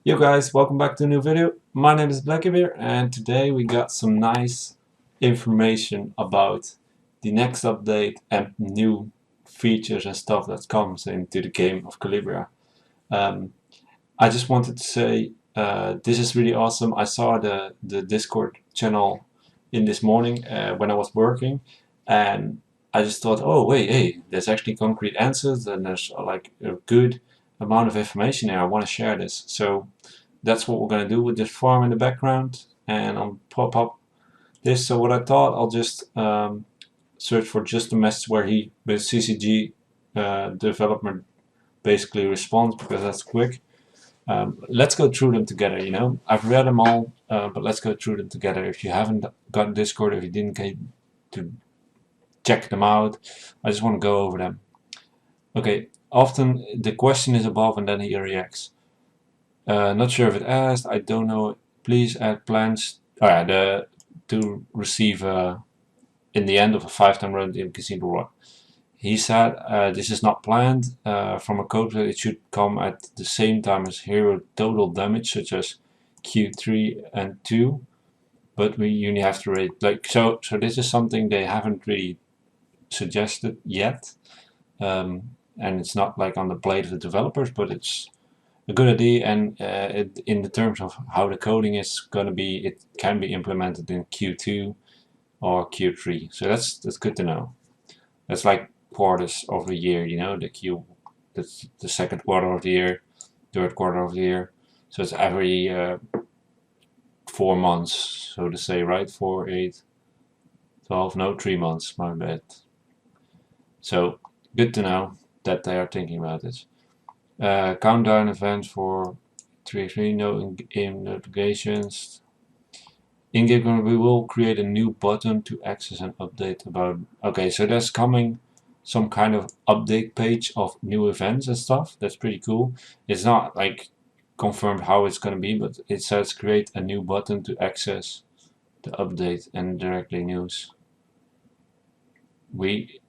Yo guys, welcome back to a new video. My name is Blackybear and today we got some nice information about the next update and new features and stuff that comes into the game of Calibria. Um, I just wanted to say this is really awesome. I saw the Discord channel in this morning when I was working, and I just thought, oh wait, hey, there's actually concrete answers and there's like a good amount of information here. I want to share this. So that's what we're going to do with this farm in the background, and I'll pop up this. So what I thought, I'll just search for just a message where he with CCG development basically responds, because that's quick. Let's go through them together. I've read them all, but let's go through them together. If you haven't got Discord, if you didn't get to check them out, I just want to go over them. Okay, often the question is above and then he reacts. Not sure if it asked, I don't know. Please add plans to receive in the end of a 5-time run in Casino Rock. He said this is not planned. From a code that it should come at the same time as hero total damage, such as Q3 and 2. But you only have to rate so this is something they haven't really suggested yet. And it's not like on the plate of the developers, but it's a good idea, and in the terms of how the coding is going to be, it can be implemented in Q2 or Q3. So that's good to know. That's like quarters of the year, that's the second quarter of the year, third quarter of the year. So it's every 4 months, so to say, right? 4, 8, 12, no, 3 months, my bad. So good to know that they are thinking about this. Countdown event for 3.3, no in-game notifications. In-game, we will create a new button to access an update about. Okay, so there's coming some kind of update page of new events and stuff. That's pretty cool. It's not like confirmed how it's gonna be, but it says create a new button to access the update and directly news. We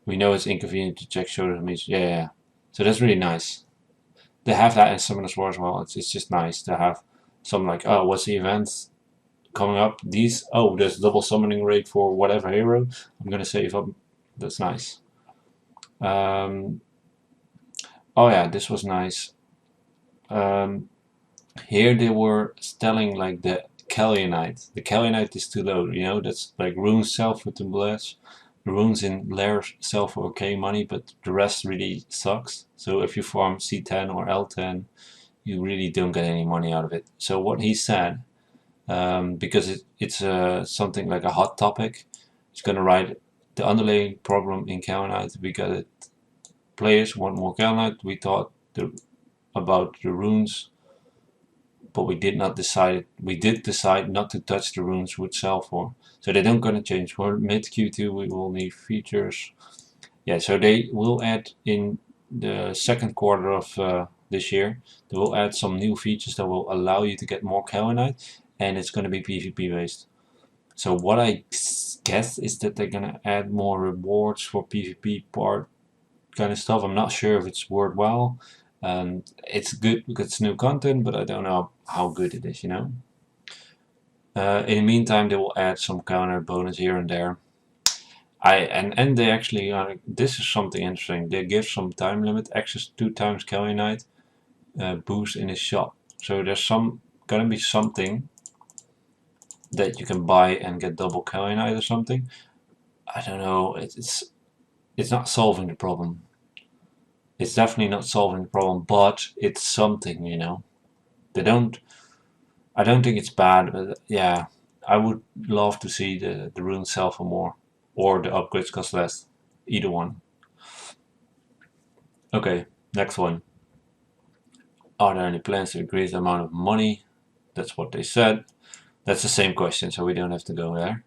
know it's inconvenient to check show images. Yeah. So that's really nice. They have that in Summoners War as well. It's just nice to have some like, oh, what's the event coming up? There's double summoning rate for whatever hero. I'm gonna save up. That's nice. Oh yeah, this was nice. Here they were telling like the Calionite. The Calionite is too low. That's like runes sell for 2 bless. The runes in Lair sell for okay money, but the rest really sucks. So if you farm C10 or L10, you really don't get any money out of it. So what he said, because it's something like a hot topic, he's gonna write the underlying problem in Calionite. We got it. Players want more Calionite. We thought about the runes, but we did decide not to touch the runes would sell for. So they don't gonna change. For mid Q2 we will need features. Yeah, so they will add in the second quarter of this year, they will add some new features that will allow you to get more Calionite, and it's gonna be PvP based. So what I guess is that they're gonna add more rewards for PvP part kind of stuff. I'm not sure if it's worthwhile. It's good because it's new content, but I don't know how good it is, In the meantime, they will add some counter bonus here and there. And they actually this is something interesting. They give some time limit access 2 times Calionite boost in his shop. So there's gonna be something that you can buy and get double Calionite or something. I don't know. It's not solving the problem. It's definitely not solving the problem, but it's something, They don't. I don't think it's bad, but yeah, I would love to see the runes sell for more, or the upgrades cost less. Either one. Okay, next one. Are there any plans to increase the amount of money? That's what they said. That's the same question, so we don't have to go there.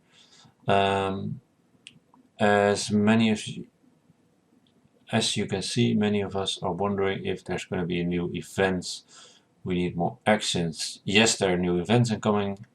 As you can see, many of us are wondering if there's going to be new events. We need more actions. Yes, there are new events incoming,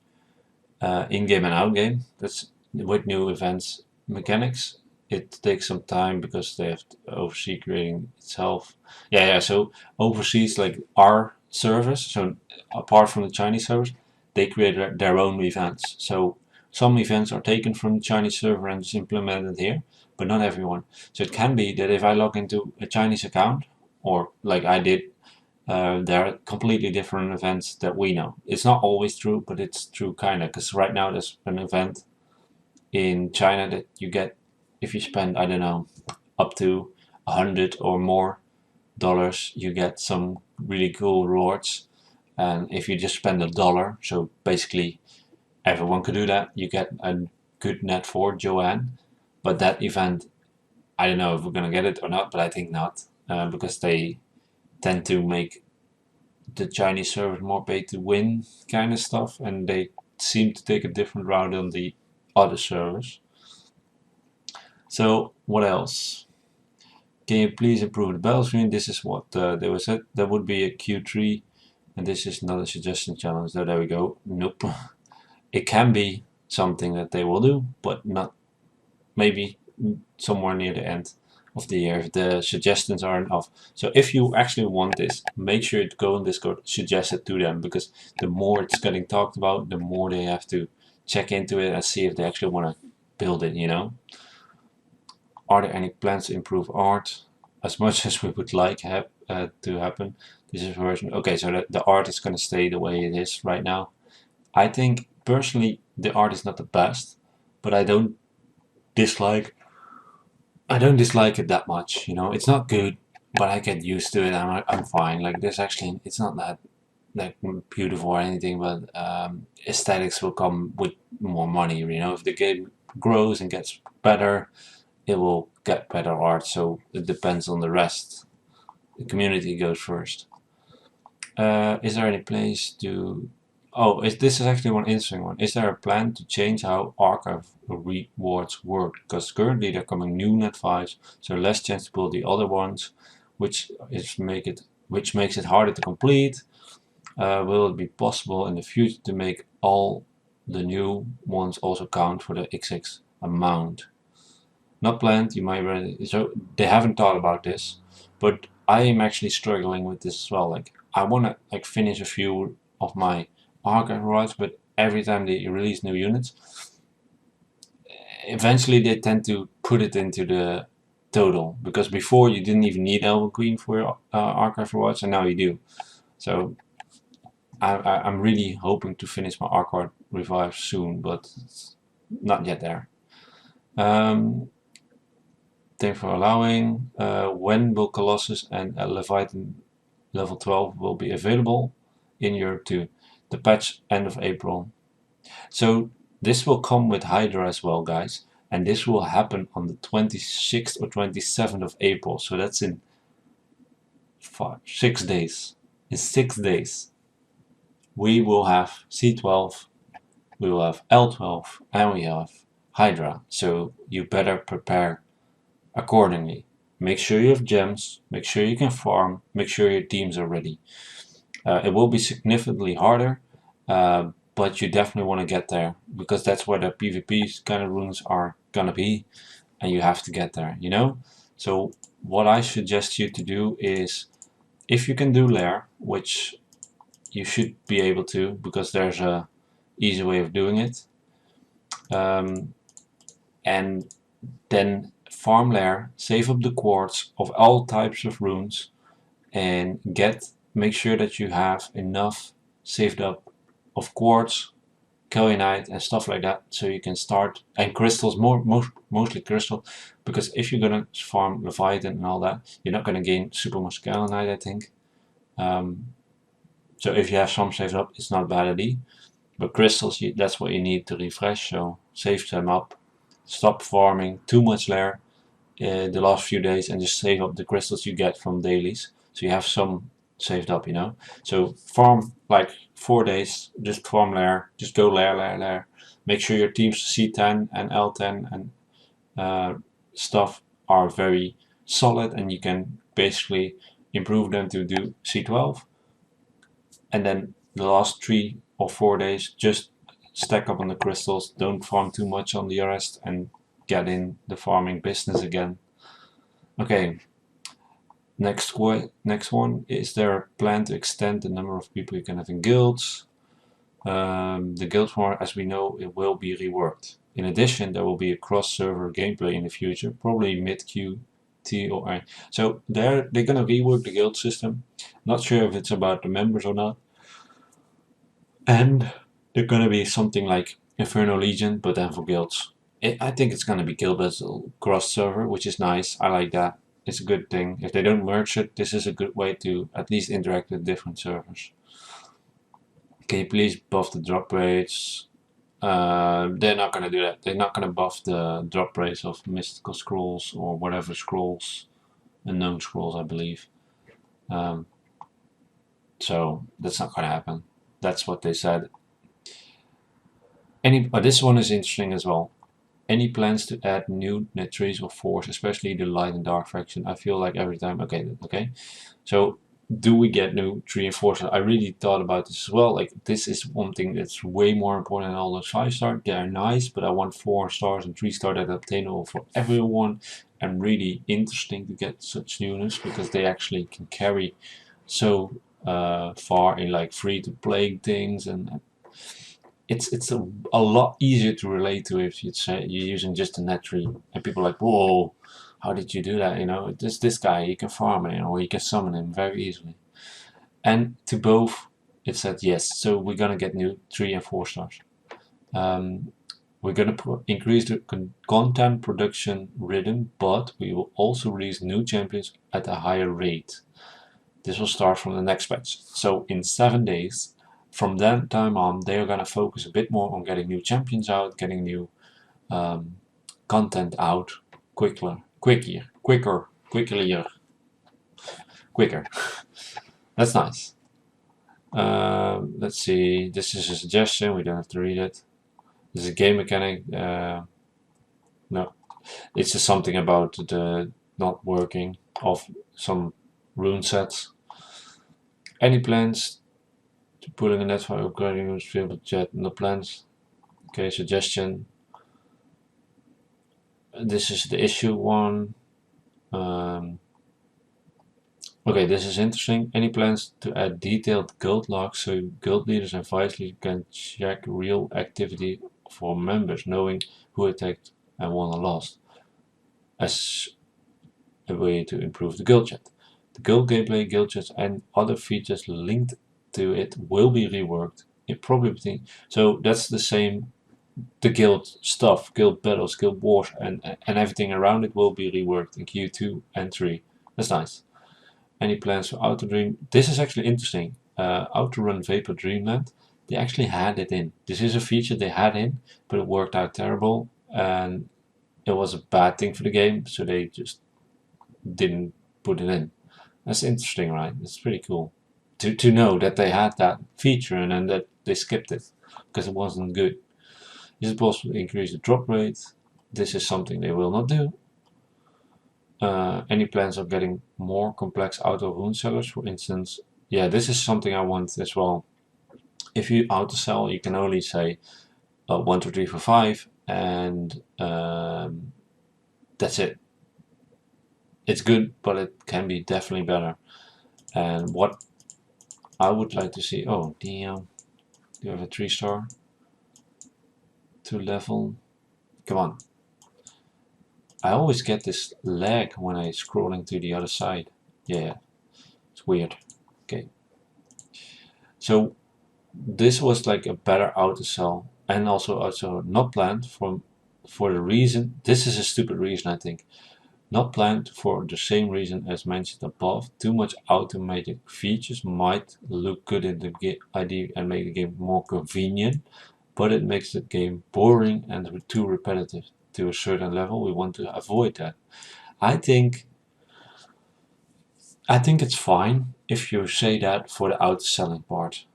in-game and out-game. That's with new events mechanics. It takes some time because they have to oversee creating itself. Yeah. So overseas, like our servers, so apart from the Chinese servers, they create their own events. So some events are taken from the Chinese server and just implemented here, but not everyone. So it can be that if I log into a Chinese account, or like I did, there are completely different events that we know. It's not always true, but it's true kind of, because right now there's an event in China that you get if you spend, I don't know, up to 100 or more dollars, you get some really cool rewards. And if you just spend $1, so basically everyone could do that, you get a good net for Joanne. But that event, I don't know if we're gonna get it or not, but I think not, because they tend to make the Chinese servers more pay to win kind of stuff, and they seem to take a different route than the other servers. So what else? Can you please improve the battle screen? This is what they were said. That would be a Q3, and this is not a suggestion challenge. So there we go. Nope. It can be something that they will do, but not maybe somewhere near the end of the year if the suggestions are enough. So if you actually want this, make sure to go on Discord, suggest it to them, because the more it's getting talked about, the more they have to check into it and see if they actually want to build it, you know. Are there any plans to improve art? As much as we would like to happen, this is version. Okay, so the art is going to stay the way it is right now. I think personally the art is not the best, but I don't dislike it that much. You know, it's not good, but I get used to it. I'm fine. Like there's actually, it's not that beautiful or anything, but aesthetics will come with more money. You know, if the game grows and gets better, it will get better art. So it depends on the rest. The community goes first. Is there any place to? Oh, this is actually one interesting one. Is there a plan to change how archive rewards work? Because currently they're coming new net 5s, so less chance to pull the other ones, which makes it harder to complete. Will it be possible in the future to make all the new ones also count for the XX amount? Not planned. You might read. So they haven't thought about this, but I am actually struggling with this as well. Like I want to like finish a few of my archive rights, but every time they release new units, eventually they tend to put it into the total, because before you didn't even need Elven Queen for your archive rights, and now you do. So I'm really hoping to finish my archive revive soon, but it's not yet there. Thanks for allowing. When will Colossus and Leviathan level 12 will be available in Europe too? The patch end of April. So this will come with Hydra as well, guys, and this will happen on the 26th or 27th of April. So that's in 6 days. In 6 days, we will have C12, we will have L12, and we have Hydra. So you better prepare accordingly. Make sure you have gems, make sure you can farm, make sure your teams are ready. It will be significantly harder, but you definitely want to get there, because that's where the PvP kind of runes are gonna be, and you have to get there, you know? So what I suggest you to do is, if you can do lair, which you should be able to, because there's a easy way of doing it, and then farm lair, save up the quartz of all types of runes, and make sure that you have enough saved up of quartz, kaolinite, and stuff like that, so you can start, and crystals, mostly crystal, because if you're gonna farm Leviathan and all that, you're not gonna gain super much kaolinite, I think. So if you have some saved up, it's not a bad idea. But crystals, that's what you need to refresh, so save them up. Stop farming too much lair the last few days, and just save up the crystals you get from dailies, so you have some saved up, you know. So farm like 4 days, just farm lair, just go lair. Make sure your teams C10 and L10 and stuff are very solid, and you can basically improve them to do C12. And then the last 3 or 4 days, just stack up on the crystals, don't farm too much on the rest, and get in the farming business again. Okay, Next one, is there a plan to extend the number of people you can have in guilds? The guild format, as we know, it will be reworked. In addition, there will be a cross-server gameplay in the future, probably mid-QT or I. So they're gonna rework the guild system. Not sure if it's about the members or not. And they're gonna be something like Inferno Legion, but then for guilds. I think it's gonna be guild battle cross-server, which is nice. I like that. It's a good thing. If they don't merge it, this is a good way to at least interact with different servers. Can you please buff the drop rates? They're not going to do that. They're not going to buff the drop rates of mystical scrolls or whatever scrolls, unknown scrolls, I believe. So that's not going to happen. That's what they said. But this one is interesting as well. Any plans to add new net trees or force, especially the light and dark faction? I feel like every time. Okay. So do we get new tree enforcers? I really thought about this as well. Like, this is one thing that's way more important than all those 5-star. They're nice, but I want 4 stars and 3-star that are obtainable for everyone, and really interesting to get such newness, because they actually can carry so far in like free to play things, and it's a lot easier to relate to if you'd say you're using just a net tree, and people are like, whoa, how did you do that? You know, this guy, you can farm him or you can summon him very easily. And to both, it said yes. So we're gonna get new 3 and 4 stars. We're gonna increase the content production rhythm, but we will also release new champions at a higher rate. This will start from the next patch. So in 7 days, from that time on, they are gonna focus a bit more on getting new champions out, getting new content out quicker. That's nice. Let's see. This is a suggestion. We don't have to read it. This is a game mechanic. No, it's just something about the not working of some rune sets. Any plans to putting a net for upgrading field jet? No plans. Okay, suggestion. This is the issue one. Okay, this is interesting. Any plans to add detailed guild logs so guild leaders and vice leaders can check real activity for members, knowing who attacked and won or lost, as a way to improve the guild chat. The guild gameplay, guild chats, and other features linked to it will be reworked. It probably so that's the same. The guild stuff, guild battles, guild wars, and everything around it will be reworked in Q2 and 3. That's nice. Any plans for Outer Dream? This is actually interesting. Outrun Vapor Dreamland, they actually had it in. This is a feature they had in, but it worked out terrible, and it was a bad thing for the game, so they just didn't put it in. That's interesting, right? It's pretty cool to know that they had that feature and then that they skipped it because it wasn't good. Is it possible to increase the drop rate? This is something they will not do. Any plans of getting more complex auto rune sellers, for instance? Yeah, this is something I want as well. If you auto sell, you can only say 1, 2, 3, 4, 5, and that's it. It's good, but it can be definitely better. And what I would like to see, oh, do you have a 3-star to level? Come on. I always get this lag when I'm scrolling to the other side. Yeah, it's weird. Okay. So this was like a better auto sell, and also not planned for the reason. This is a stupid reason, I think. Not planned for the same reason as mentioned above. Too much automated features might look good in the idea and make the game more convenient, but it makes the game boring and too repetitive. To a certain level, we want to avoid that. I think it's fine if you say that for the out-selling part,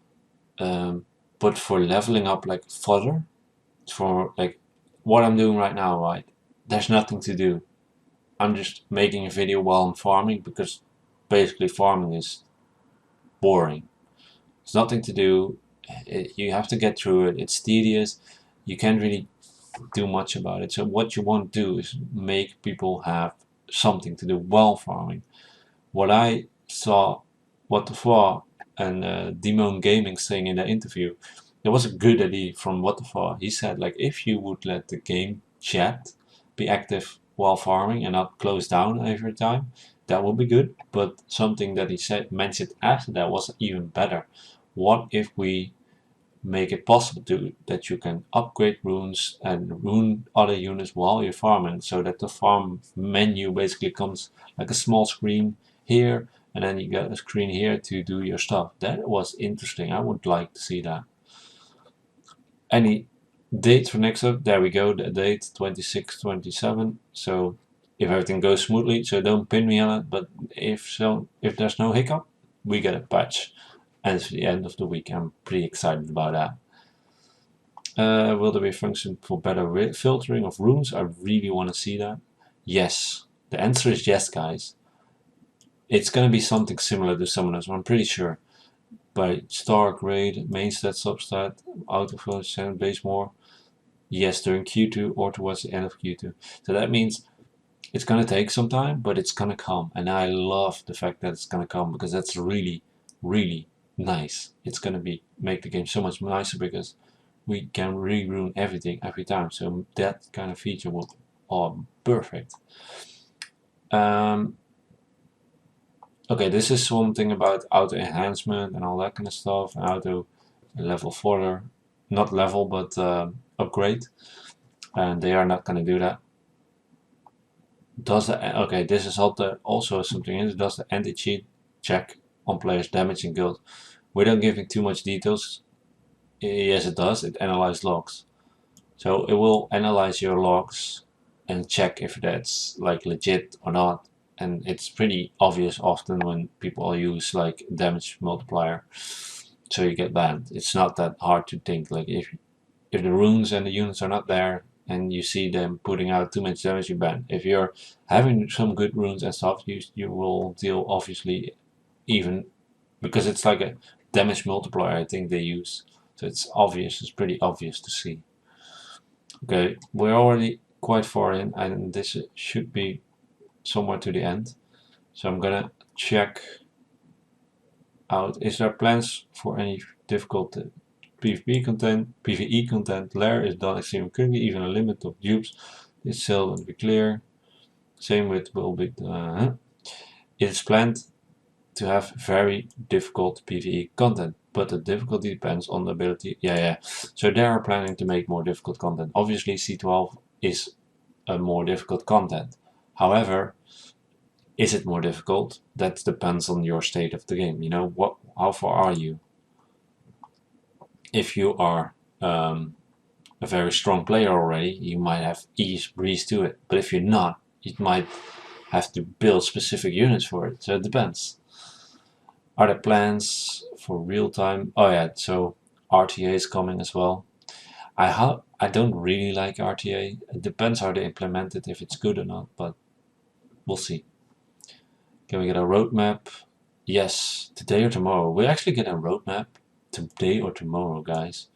but for leveling up like fodder, for like what I'm doing right now, right? There's nothing to do. I'm just making a video while I'm farming, because basically farming is boring. There's nothing to do. You have to get through it. It's tedious. You can't really do much about it. So what you want to do is make people have something to do while farming. what I saw, what the fuck, and Demon Gaming saying in the interview, there was a good idea from what the fuck. He said like if you would let the game chat be active while farming and not close down every time, that would be good. But something that he said mentioned after that was even better. What if we make it possible that you can upgrade runes and rune other units while you're farming, so that the farm menu basically comes like a small screen here, and then you get a screen here to do your stuff. That was interesting. I would like to see that. Any date for next up? There we go, the date 26/27. So if everything goes smoothly, so don't pin me on it, but if there's no hiccup, we get a patch. And it's the end of the week. I'm pretty excited about that. Will there be a function for better filtering of runes? I really want to see that. Yes. The answer is yes, guys. It's going to be something similar to Summoners, I'm pretty sure. By star grade, main stat, substat, autofocus, and base more. Yes, during Q2 or towards the end of Q2. So that means it's going to take some time, but it's going to come. And I love the fact that it's going to come, because that's really, really nice. It's going to make the game so much nicer, because we can rerune everything every time. So that kind of feature will be perfect. Okay, this is something about auto enhancement and all that kind of stuff, and auto level further, not level, but upgrade, and they are not going to do that. Okay, this is also something in. Does the anti-cheat check on players' damage in guild? Without giving too much details, yes, it does. It analyzes logs, so it will analyze your logs and check if that's like legit or not. And it's pretty obvious often when people use like damage multiplier, so you get banned. It's not that hard to think. Like if the runes and the units are not there and you see them putting out too much damage, you ban. If you're having some good runes and stuff, you will deal obviously even, because it's like a damage multiplier I think they use. So it's obvious. It's pretty obvious to see. Okay, we're already quite far in, and this should be somewhere to the end. So I'm gonna check out, is there plans for any difficult PvP content? PvE content layer is done extremely quickly, even a limit of dupes is still to be clear. Same with will be it is planned to have very difficult PvE content, but the difficulty depends on the ability. Yeah. So they are planning to make more difficult content. Obviously C12 is a more difficult content. However, is it more difficult? That depends on your state of the game. You know, how far are you? If you are a very strong player already, you might have ease breeze to it. But if you're not, you might have to build specific units for it. So it depends. Are there plans for real time? Oh yeah, so RTA is coming as well. I don't really like RTA. It depends how they implement it, if it's good or not, but we'll see. Can we get a roadmap? Yes, today or tomorrow. We actually get a roadmap today or tomorrow, guys.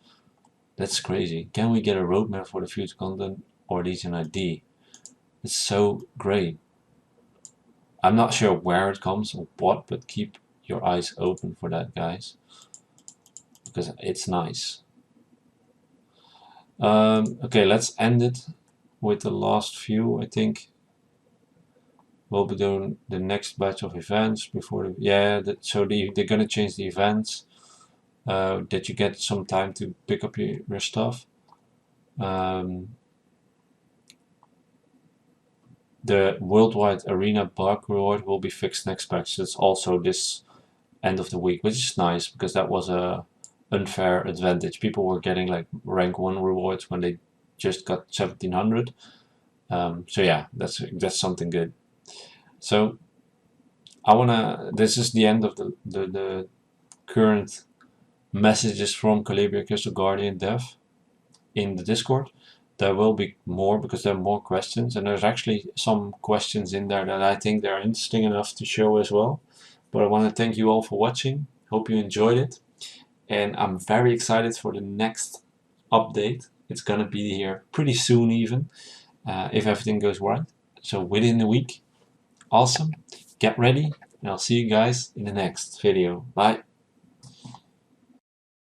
That's crazy. Can we get a roadmap for the future content or Legion ID? It's so great. I'm not sure where it comes or what, but keep your eyes open for that, guys, because it's nice. Okay, let's end it with the last few. I think we'll be doing the next batch of events before they're gonna change the events, that you get some time to pick up your stuff. The worldwide arena bug reward will be fixed next patch. It's also this end of the week, which is nice, because that was a unfair advantage. People were getting like rank 1 rewards when they just got 1700. So yeah, that's something good. So this is the end of the current messages from Calibria Crystal Guardian dev in the Discord. There will be more, because there are more questions, and there's actually some questions in there that I think they're interesting enough to show as well. But I want to thank you all for watching. Hope you enjoyed it, and I'm very excited for the next update. It's gonna be here pretty soon, even if everything goes right. So within a week. Awesome. Get ready. and I'll see you guys in the next video. Bye!